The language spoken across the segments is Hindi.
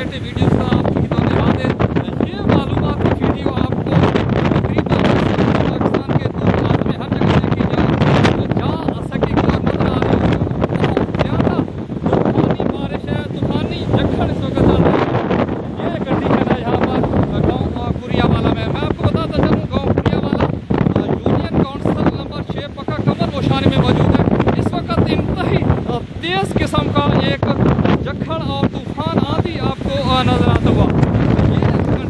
इंफॉर्मेटिव वीडियो का आपकी धन्यवाद है। ये मालूमात की वीडियो आपको तकरीबन पाकिस्तान के दूर में हर जगह देखी जा सकेगी और नजर आ रही है। बहुत ज़्यादा तूफानी बारिश है, तूफानी जखड़ इस वक्त चल रही है। ये कंडीशन है यहाँ पर गाँव कुरियावाला में। मैं आपको बताता चलूँ गाँव कुरियावाला यूनियन काउंसिल नंबर 6 पक्का कमर रोशानी में मौजूद है। इस वक्त इंतही तेज़ किस्म का एक जखड़ और तूफान आंधी आपको नजर आता हुआ। ये कंडीशन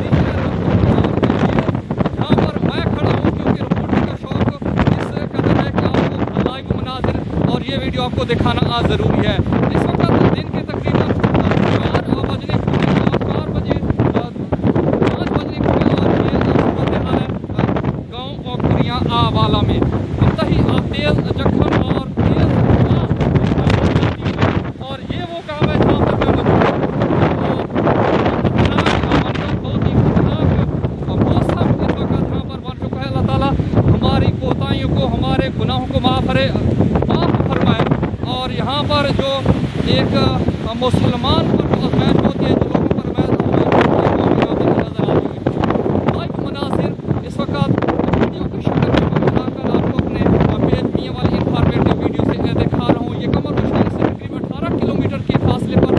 यहाँ पर मैं खड़ा हूँ क्योंकि रिपोर्टिंग का शौक इस कदर है कि आपको लाइव मनाजिर और ये वीडियो आपको दिखाना ज़रूरी है। इस वक्त दिन के तकरीबन 4 बजने 4 बजे 5 बजने और ये सूरत हाल है गाँव और कुरियावाला में। इंतही तेज़ जखड़ और तेज़ और ये वो काम है जहाँ पर मैं बहुत ही खतरनाक मौसम इस वक्त यहाँ पर बन चुका है। अल्लाह ताला हमारी कोताहियों को, हमारे गुनाहों को माफ़ फरमाए। और यहाँ पर जो एक मुसलमान पर जो अजमैश होती है, जो लोगों पर यहाँ पर नजर आ रही है लाइव मनासिर इस वक्त वीडियो की शक्ल में बनाकर आपको अपने पेज में वाली इंफॉर्मेटिव वीडियो से दिखा रहा हूँ। ये कमर रोशानी से तकरीबन 18 किलोमीटर के फासले पर